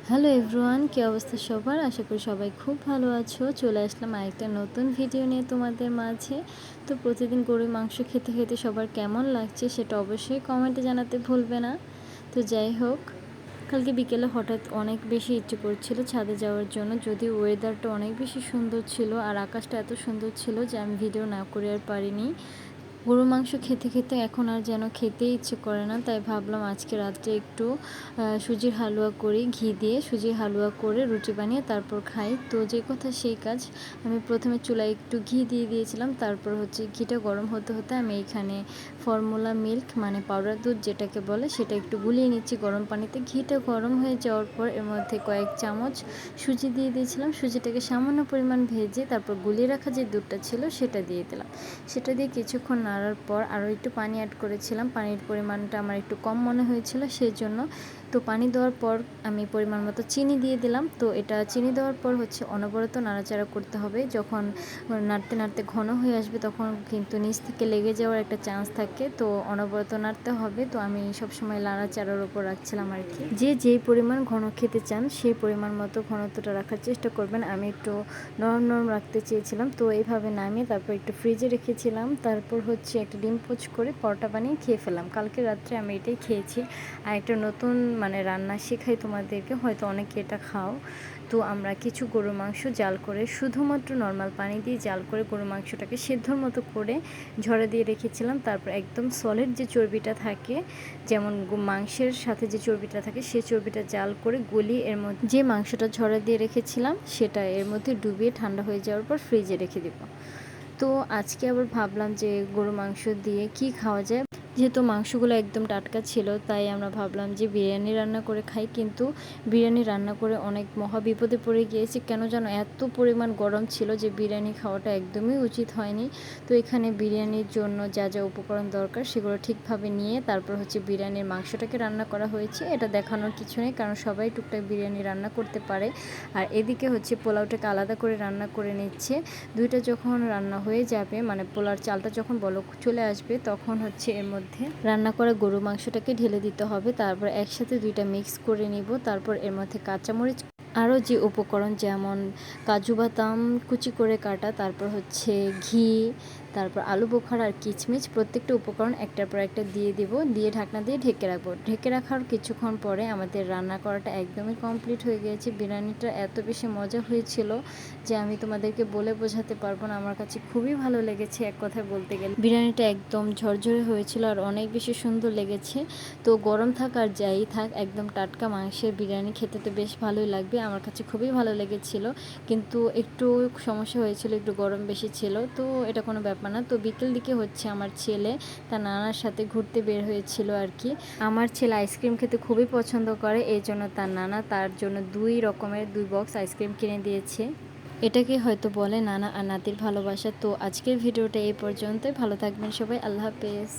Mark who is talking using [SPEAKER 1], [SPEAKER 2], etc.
[SPEAKER 1] Hello everyone, কী অবস্থা সবার? আশা করি সবাই খুব ভালো আছো। চলে আসলাম আরেকটা নতুন ভিডিও নিয়ে তোমাদের মাঝে। তো প্রতিদিন গরুর মাংস খেতে খেতে সবার কেমন লাগছে সেটা অবশ্যই কমেন্টে জানাতে ভুলবে না। তো যাই হোক, কালকে বিকেলে হঠাৎ অনেক বেশি ইচ্ছে করছিল ছাদে যাওয়ার জন্য, যদিও ওয়েদারটা অনেক বেশি সুন্দর ছিল আর আকাশটা এত সুন্দর ছিল যে আমি ভিডিও না করে আর পারিনি। গরুর মাংস খেতে খেতে এখন আর যেন খেতেই ইচ্ছে করে না, তাই ভাবলাম আজকে রাত্রে একটু সুজির হালুয়া করি, ঘি দিয়ে সুজির হালুয়া করে রুটি বানিয়ে তারপর খাই। তো যে কথা সেই কাজ, আমি প্রথমে চুলায় একটু ঘি দিয়ে দিয়েছিলাম, তারপর হচ্ছে ঘিটা গরম হতে হতে আমি এখানে ফর্মুলা মিল্ক মানে পাউডার দুধ যেটাকে বলে সেটা একটু গুলিয়ে নিচ্ছি গরম পানিতে। ঘিটা গরম হয়ে যাওয়ার পর এর মধ্যে কয়েক চামচ সুজি দিয়ে দিয়েছিলাম। সুজিটাকে সামান্য পরিমাণ ভেজে তারপর গুলিয়ে রাখা যে দুধটা ছিল সেটা দিয়ে দিলাম। সেটা দিয়ে কিছুক্ষণ নাড়ার পর আরও একটু পানি অ্যাড করেছিলাম। পানির পরিমাণটা আমার একটু কম মনে হয়েছিল সেই জন্য। তো পানি দেওয়ার পর আমি পরিমাণ মতো চিনি দিয়ে দিলাম। তো এটা চিনি দেওয়ার পর হচ্ছে অনবরত নাড়াচাড়া করতে হবে। যখন নাড়তে নাড়তে ঘন হয়ে আসবে তখন কিন্তু নিচ থেকে লেগে যাওয়ার একটা চান্স থাকে, তো অনবরত নাড়তে হবে। তো আমি সবসময় নাড়াচাড়ার উপর রাখছিলাম আর কি। যে যেই পরিমাণ ঘন খেতে চান সেই পরিমাণ মতো ঘনত্বটা রাখার চেষ্টা করবেন। আমি একটু নরম নরম রাখতে চেয়েছিলাম, তো এইভাবে নামিয়ে তারপর একটু ফ্রিজে রেখেছিলাম। তারপর হচ্ছে একটা ডিম পোচ করে পরোটা বানিয়ে খেয়ে ফেলাম। কালকে রাত্রে আমি এটাই খেয়েছি। আর একটা নতুন রান্না শেখাই তোমাদেরকে, হয়তো অনেকে এটা খাও। তো আমরা কিছু গরুর মাংস জাল করে শুধুমাত্র নর্মাল পানি দিয়ে জাল করে গরুর মাংসটাকে সেদ্ধর মতো করে ঝরে দিয়ে রেখেছিলাম। তারপর একদম সলিড যে চর্বিটা থাকে, যেমন মাংসের সাথে যে চর্বিটা থাকে সেই চর্বিটা জাল করে গলিয়ে এর মধ্যে যে মাংসটা ঝরে দিয়ে রেখেছিলাম সেটা এর মধ্যে ডুবিয়ে ঠান্ডা হয়ে যাওয়ার পর ফ্রিজে রেখে দেব। তো আজকে আবার ভাবলাম যে গরু মাংস দিয়ে কি খাওয়া যায়। যেহেতু মাংসগুলো একদম টাটকা ছিল তাই আমরা ভাবলাম যে বিরিয়ানি রান্না করে খাই, কিন্তু বিরিয়ানি রান্না করে অনেক মহা বিপদে পড়ে গিয়েছি। কেন যেন এত পরিমাণ গরম ছিল যে বিরিয়ানি খাওয়াটা একদমই উচিত হয়নি। তো এখানে বিরিয়ানির জন্য যা যা উপকরণ দরকার সেগুলো ঠিকভাবে নিয়ে তারপর হচ্ছে বিরিয়ানির মাংসটাকে রান্না করা হয়েছে। এটা দেখানোর কিছু নেই, কারণ সবাই টুকটাক বিরিয়ানি রান্না করতে পারে। আর এদিকে হচ্ছে পোলাওটাকে আলাদা করে রান্না করে নিচ্ছে। দুইটা যখন রান্না হয়ে যাবে, পোলার চালটা যখন বলক চলে আসবে তখন হচ্ছে এর মধ্যে রান্না করা গরু মাংসটাকে ঢেলে দিতে হবে। তারপর একসাথে দুইটা মিক্স করে নিব। তারপর এর মধ্যে কাঁচামরিচ, আরও যে উপকরণ যেমন কাজু বাদাম কুচি করে কাটা, তারপর হচ্ছে ঘি, তারপর আলু বোখারা আর কিচমিচ, প্রত্যেকটা উপকরণ একটার পর একটা দিয়ে দিব। দিয়ে ঢাকনা দিয়ে ঢেকে রাখবো। ঢেকে রাখার কিছুক্ষণ পরে আমাদের রান্না করাটা একদমই কমপ্লিট হয়ে গিয়েছে। বিরিয়ানিটা এত বেশি মজা হয়েছিল যে আমি তোমাদেরকে বলে বোঝাতে পারবো না। আমার কাছে খুবই ভালো লেগেছে এক কথায় বলতে গেলে। বিরিয়ানিটা একদম ঝরঝরে হয়েছিল আর অনেক বেশি সুন্দর লেগেছে। তো গরম থাক আর যাই থাক, একদম টাটকা মাংসের বিরিয়ানি খেতে তো বেশ ভালোই লাগবে। আমার কাছে খুবই ভালো লেগেছিল, কিন্তু একটু সমস্যা হয়েছিল, একটু গরম বেশি ছিল। তো এটা কোনো ব্যাপার না। তো বিকেল দিকে হচ্ছে আমার ছেলে তার নানার সাথে ঘুরতে বের হয়েছিল আর কি। আমার ছেলে আইসক্রিম খেতে খুবই পছন্দ করে, এই জন্য তার নানা তার জন্য 2 বক্স আইসক্রিম কিনে দিয়েছে। এটাকে হয়তো বলে নানা আর নাতির ভালোবাসা। তো আজকের ভিডিওটা এই পর্যন্তই। ভালো থাকবেন সবাই। আল্লাহ হাফেজ।